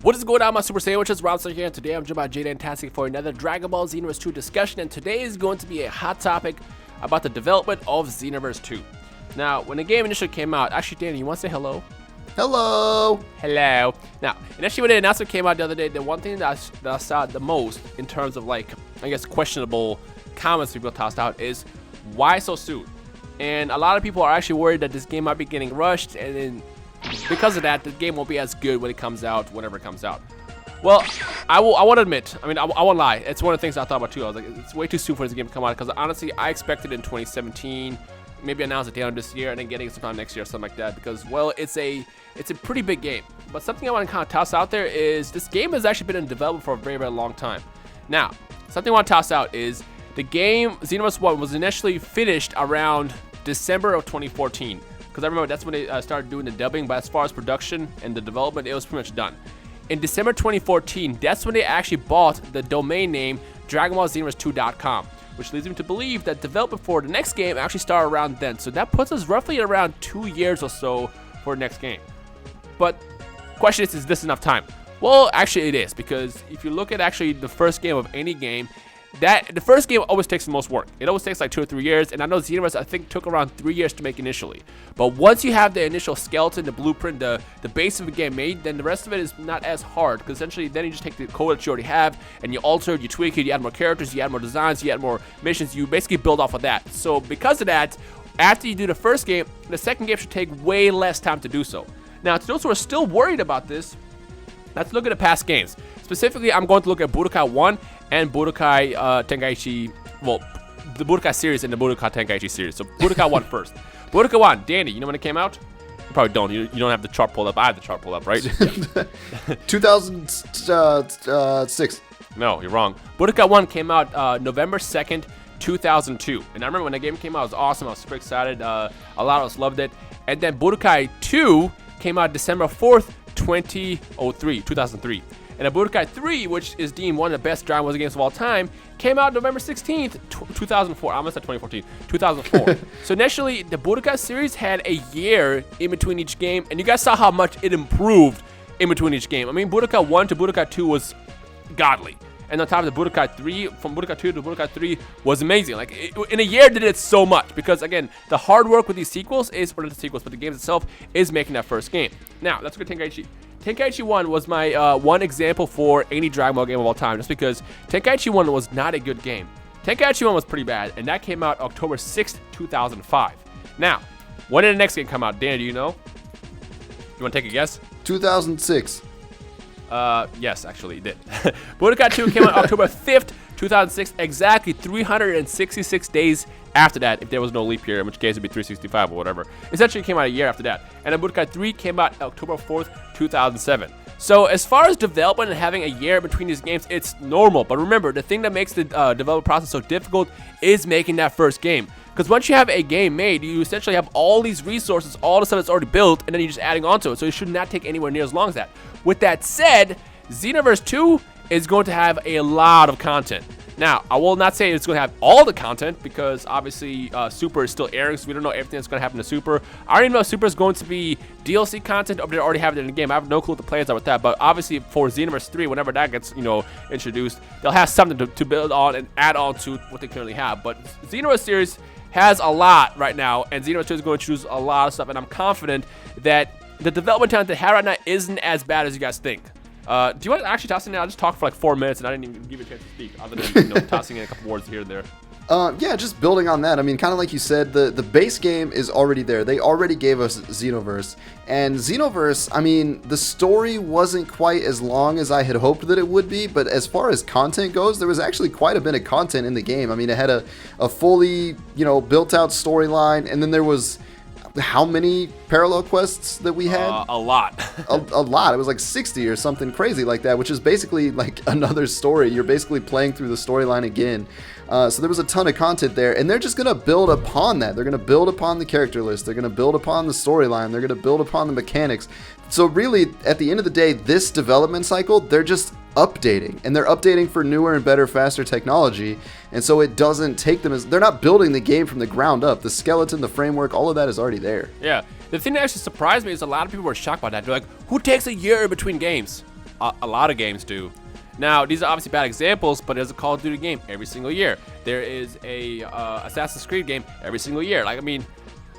What is going on, my Super Sandwiches? Rhymestyle here, and today I'm joined by Jada and Tassie for another Dragon Ball Xenvoerse 2 discussion, and today is going to be a hot topic about the development of Xenoverse 2. Now, when the game initially came out, actually, Danny, you want to say hello? Hello! Hello. Now, initially when the announcement came out the other day, the one thing that I saw the most in terms of, like, I guess, questionable comments people tossed out is, why so soon? And a lot of people are actually worried that this game might be getting rushed, and then because of that, the game won't be as good when it comes out, whenever it comes out. Well, I won't admit, I won't lie, it's one of the things I thought about too. I was like, it's way too soon for this game to come out, because honestly, I expected it in 2017, maybe announced at the end of this year, and then getting it sometime next year or something like that, because, well, it's a pretty big game. But something I want to kind of toss out there is, this game has actually been in development for a very, very long time. Now, something I want to toss out is, the game, Xenoverse 1, was initially finished around December of 2014. Because I remember that's when they started doing the dubbing, but as far as production and the development, it was pretty much done. In December 2014, that's when they actually bought the domain name DragonBallXenvoerse2.com, which leads me to believe that development for the next game actually started around then. So that puts us roughly around 2 years or so for the next game. But question is this enough time? Well, actually it is, because if you look at actually the first game of any game, the first game always takes the most work. It always takes like 2 or 3 years, and I know Xenoverse, I think, took around 3 years to make initially. But once you have the initial skeleton, the blueprint, the base of the game made, then the rest of it is not as hard, because essentially then you just take the code that you already have, and you alter it, you tweak it, you add more characters, you add more designs, you add more missions, you basically build off of that. So because of that, after you do the first game, the second game should take way less time to do so. Now, to those who are still worried about this, let's look at the past games. Specifically, I'm going to look at Budokai 1 and Budokai Tenkaichi, well, the Budokai series and the Budokai Tenkaichi series. So Budokai 1 first. Budokai 1, Danny, you know when it came out? You probably don't. You don't have the chart pulled up. I have the chart pulled up, right? 2006. No, you're wrong. Budokai 1 came out November 2nd, 2002. And I remember when the game came out, it was awesome. I was super excited. A lot of us loved it. And then Budokai 2 came out December 4th, 2003. And Budokai 3, which is deemed one of the best Dragon Ball games of all time, came out November 16th, 2004. I almost said 2014. 2004. So initially, the Budokai series had a year in between each game, and you guys saw how much it improved in between each game. I mean, Budokai 1 to Budokai 2 was godly. And on top of the Budokai 3, from Budokai 2 to Budokai 3 was amazing. Like, in a year, did it so much. Because, again, the hard work with these sequels is, or not the sequels, but the game itself is making that first game. Now, let's look at Tenkaichi. Tenkaichi 1 was my one example for any Dragon Ball game of all time, just because Tenkaichi 1 was not a good game. Tenkaichi 1 was pretty bad, and that came out October 6th, 2005. Now, when did the next game come out? Danny, do you know? You want to take a guess? 2006. Yes, actually, it did. Budokai 2 came out October 5th, 2006, exactly 366 days after that, if there was no leap year, in which case it'd be 365 or whatever. Essentially, it came out a year after that. And then Budokai 3 came out October 4th, 2007. So as far as development and having a year between these games, it's normal. But remember, the thing that makes the development process so difficult is making that first game. Because once you have a game made, you essentially have all these resources, all the stuff that's already built, and then you're just adding on to it. So it should not take anywhere near as long as that. With that said, Xenoverse 2 is going to have a lot of content. Now, I will not say it's going to have all the content, because obviously Super is still airing, so we don't know everything that's going to happen to Super. I don't even know if Super is going to be DLC content, or they already have it in the game. I have no clue what the plans are with that, but obviously for Xenoverse 3, whenever that gets, introduced, they'll have something to build on and add on to what they currently have. But Xenoverse series has a lot right now, and Xenoverse 2 is going to choose a lot of stuff, and I'm confident that the development time they have right now isn't as bad as you guys think. Do you want to actually toss in there? I'll just talk for like 4 minutes, and I didn't even give you a chance to speak, other than tossing in a couple words here and there. Yeah, just building on that. I mean, kind of like you said, the base game is already there. They already gave us Xenoverse. And Xenoverse, I mean, the story wasn't quite as long as I had hoped that it would be, but as far as content goes, there was actually quite a bit of content in the game. I mean, it had a fully, built out storyline, and then there was how many parallel quests that we had? A lot. a lot. It was like 60 or something crazy like that, which is basically like another story. You're basically playing through the storyline again. So there was a ton of content there, and they're just going to build upon that. They're going to build upon the character list. They're going to build upon the storyline. They're going to build upon the mechanics. So really, at the end of the day, this development cycle, they're just updating, and they're updating for newer and better, faster technology. And so it doesn't take them as, they're not building the game from the ground up. The skeleton, the framework, all of that is already there. Yeah. The thing that actually surprised me is a lot of people were shocked by that. They're like, who takes a year between games? a lot of games do. Now, these are obviously bad examples, but there's a Call of Duty game every single year. There is a Assassin's Creed game every single year. Like, I mean,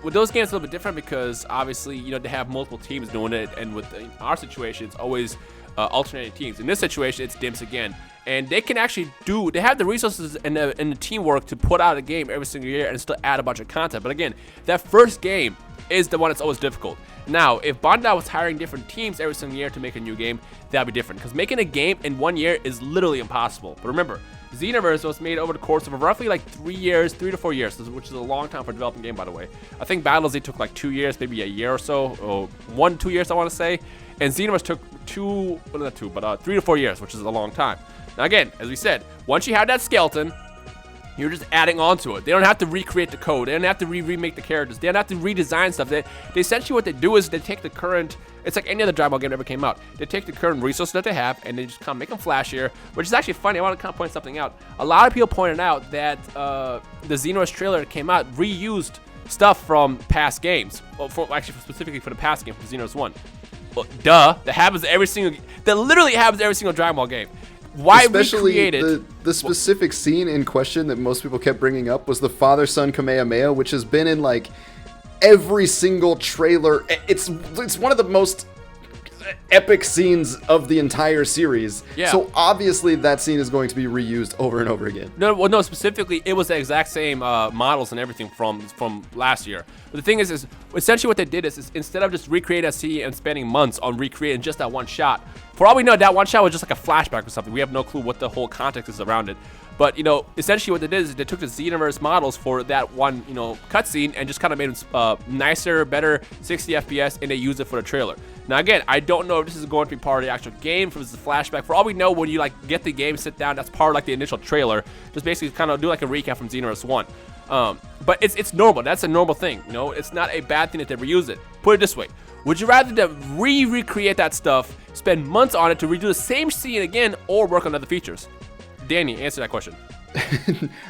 with those games, it's a little bit different because obviously, you know, they have multiple teams doing it, and with our situation, it's always alternating teams. In this situation, it's Dimps again, and they can actually they have the resources and the teamwork to put out a game every single year and still add a bunch of content. But again, that first game is the one that's always difficult. Now, if Bandai was hiring different teams every single year to make a new game, that'd be different, because making a game in 1 year is literally impossible. But remember, Xenoverse was made over the course of roughly like 3 to 4 years, which is a long time for developing a game, by the way. I think Battles took like 2 years, maybe a year or so, or 1 to 2 years, I want to say. And Xenoverse took 3 to 4 years, which is a long time. Now again, as we said, once you have that skeleton, you're just adding on to it. They don't have to recreate the code. They don't have to remake the characters. They don't have to redesign stuff. They essentially, what they do is they take the current, it's like any other Dragon Ball game that ever came out. They take the current resources that they have and they just kind of make them flashier, which is actually funny. I want to kind of point something out. A lot of people pointed out that the Xenoverse trailer that came out reused stuff from past games. Well, specifically for the past game, for Xenoverse 1. Well, duh. That literally happens every single Dragon Ball game. Why recreate it? The specific scene in question that most people kept bringing up was the father-son Kamehameha, which has been in like every single trailer. It's one of the most epic scenes of the entire series. Yeah. So obviously that scene is going to be reused over and over again. No, specifically, it was the exact same models and everything from last year. But the thing is essentially what they did is instead of just recreating a scene and spending months on recreating just that one shot, for all we know, that one shot was just like a flashback or something. We have no clue what the whole context is around it. But, you know, essentially what they did is they took the Xenoverse models for that one, you know, cutscene and just kind of made them nicer, better, 60 FPS, and they used it for the trailer. Now, again, I don't know if this is going to be part of the actual game, if it's a flashback. For all we know, when you, like, get the game, sit down, that's part of, like, the initial trailer. Just basically kind of do, like, a recap from Xenoverse 1. But it's normal. That's a normal thing, you know? It's not a bad thing that they reuse it. Put it this way. Would you rather them recreate that stuff, spend months on it to redo the same scene again, or work on other features? Danny, answer that question.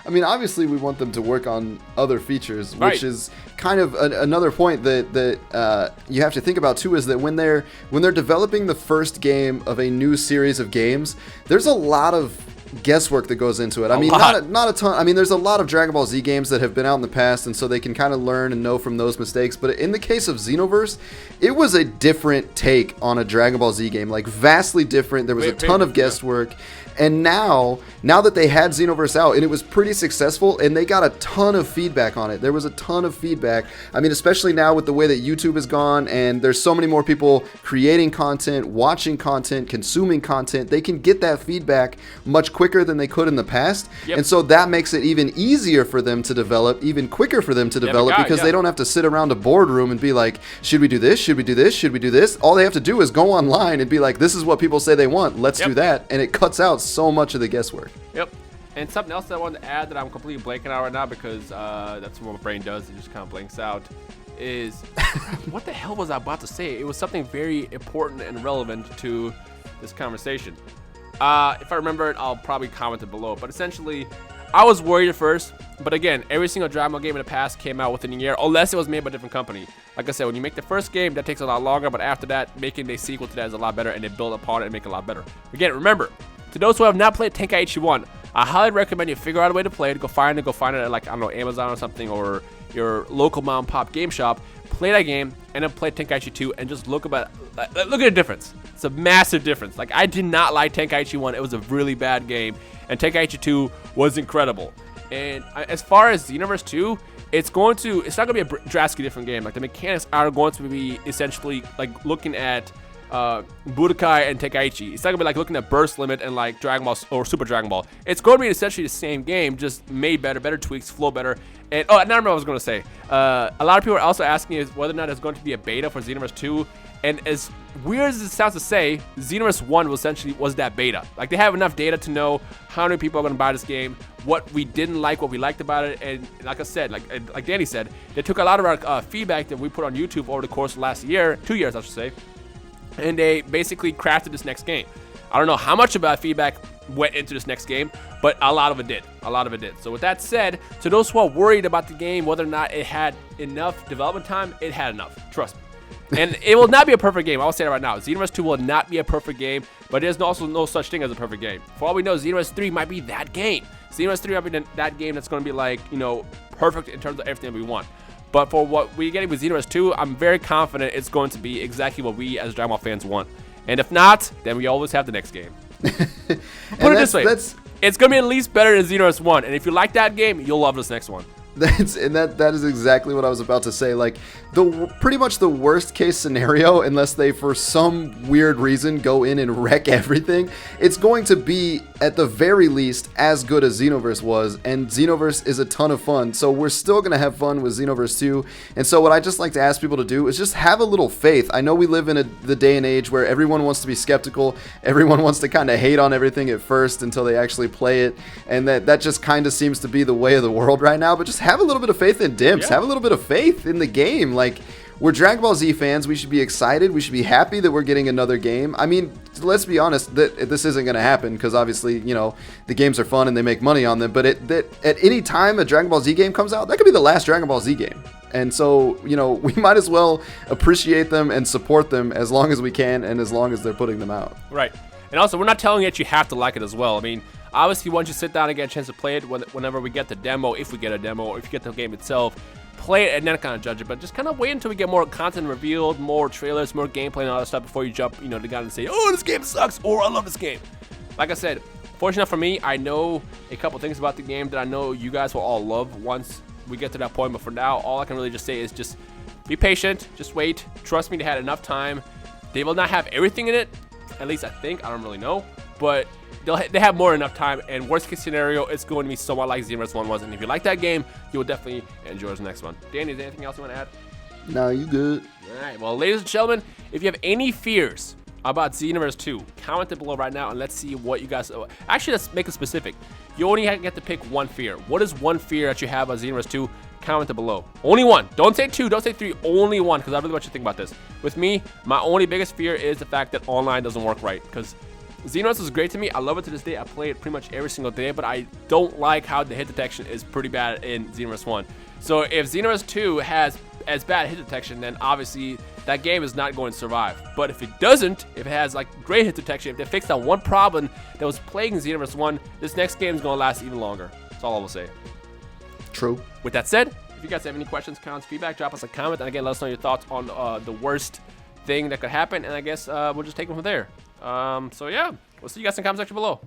I mean, obviously we want them to work on other features, which right. is kind of another point that you have to think about too, is that when they're developing the first game of a new series of games, there's a lot of guesswork that goes into it. I mean, not a ton. I mean, there's a lot of Dragon Ball Z games that have been out in the past, and so they can kind of learn and know from those mistakes. But in the case of Xenoverse, it was a different take on a Dragon Ball Z game, like vastly different. There was a ton of guesswork. And now that they had Xenoverse out, and it was pretty successful, and they got a ton of feedback on it. There was a ton of feedback. I mean, especially now with the way that YouTube has gone, and there's so many more people creating content, watching content, consuming content. They can get that feedback much quicker than they could in the past. Yep. And so that makes it even easier for them to develop, even quicker for them to develop, because they don't have to sit around a boardroom and be like, should we do this? Should we do this? Should we do this? All they have to do is go online and be like, this is what people say they want. Let's do that. And it cuts out so much of the guesswork. Yep. And something else that I wanted to add that I'm completely blanking out right now, because that's what my brain does. It just kind of blanks out. Is what the hell was I about to say? It was something very important and relevant to this conversation. If I remember it, I'll probably comment it below. But essentially, I was worried at first. But again, every single Dragon Ball game in the past came out within a year, unless it was made by a different company. Like I said, when you make the first game, that takes a lot longer. But after that, making a sequel to that is a lot better, and they build upon it and make it a lot better. Again, remember, to those who have not played Tenkaichi 1, I highly recommend you figure out a way to play it. Go find it at, like, I don't know, Amazon or something, or your local mom and pop game shop. Play that game, and then play Tenkaichi 2, and just look at the difference. It's a massive difference. Like, I did not like Tenkaichi 1. It was a really bad game, and Tenkaichi 2 was incredible. And as far as Xenoverse 2, it's not going to be a drastically different game. Like, the mechanics are going to be essentially like looking at Budokai and Tenkaichi. It's not gonna be like looking at Burst Limit and like Dragon Ball or Super Dragon Ball. It's going to be essentially the same game, just made better tweaks, flow better. And I remember what I was going to say. A lot of people are also asking is whether or not there's going to be a beta for Xenoverse 2. And as weird as it sounds to say, Xenoverse 1 was that beta. Like, they have enough data to know how many people are going to buy this game, what we didn't like, what we liked about it. And like I said, like Danny said, they took a lot of our feedback that we put on YouTube over the course of the last year, 2 years I should say, and they basically crafted this next game. I don't know how much of that feedback went into this next game, but a lot of it did. So with that said, to those who are worried about the game, whether or not it had enough development time, it had enough. Trust me. And it will not be a perfect game. I'll say that right now. Xenoverse 2 will not be a perfect game, but there's also no such thing as a perfect game. For all we know, Xenoverse 3 might be that game. Xenoverse 3 might be that game that's going to be like, perfect in terms of everything we want. But for what we're getting with Xenoverse 2, I'm very confident it's going to be exactly what we as Dragon Ball fans want. And if not, then we always have the next game. Put it this way. It's going to be at least better than Xenoverse 1. And if you like that game, you'll love this next one. That is exactly what I was about to say. Like, pretty much the worst case scenario, unless they for some weird reason go in and wreck everything, it's going to be at the very least as good as Xenoverse was, and Xenoverse is a ton of fun. So we're still gonna have fun with Xenoverse 2. And so what I just like to ask people to do is just have a little faith. I know we live in the day and age where everyone wants to be skeptical, everyone wants to kind of hate on everything at first until they actually play it, and that just kind of seems to be the way of the world right now. But just have a little bit of faith in Dimps. Have a little bit of faith in the game. Like, we're Dragon Ball Z fans. We should be excited. We should be happy that we're getting another game. I mean, let's be honest, that this isn't going to happen because obviously, the games are fun and they make money on them. But at any time a Dragon Ball Z game comes out, that could be the last Dragon Ball Z game. And so, we might as well appreciate them and support them as long as we can and as long as they're putting them out. Right. And also, we're not telling you that you have to like it as well. I mean, obviously, once you sit down and get a chance to play it, whenever we get the demo, if we get a demo, or if you get the game itself, play it and then kind of judge it. But just kind of wait until we get more content revealed, more trailers, more gameplay and all that stuff before you jump, the gun and say, oh, this game sucks, or I love this game. Like I said, fortunate for me, I know a couple things about the game that I know you guys will all love once we get to that point. But for now, all I can really just say is just be patient, just wait. Trust me, they had enough time. They will not have everything in it. At least I think. I don't really know. But they have more than enough time. And worst case scenario, it's going to be somewhat like Xenoverse 1 was. And if you like that game, you will definitely enjoy the next one. Danny, is there anything else you want to add? No, you good. All right. Well, ladies and gentlemen, if you have any fears about Xenoverse 2, comment it below right now and let's see what you guys... Actually, let's make it specific. You only get to pick one fear. What is one fear that you have about Xenoverse 2? Comment it below. Only one. Don't say two. Don't say three. Only one, because I really want you to think about this. With me, my only biggest fear is the fact that online doesn't work right. Because Xenoverse is great to me. I love it to this day. I play it pretty much every single day, but I don't like how the hit detection is pretty bad in Xenoverse 1. So if Xenoverse 2 has as bad hit detection, then obviously that game is not going to survive. But if it doesn't, if it has like great hit detection, if they fix that one problem that was plaguing Xenoverse 1, this next game is going to last even longer. That's all I will say. True. With that said, if you guys have any questions, comments, feedback, drop us a comment. And again, let us know your thoughts on the worst thing that could happen. And I guess we'll just take them from there. So yeah, we'll see you guys in the comment section below.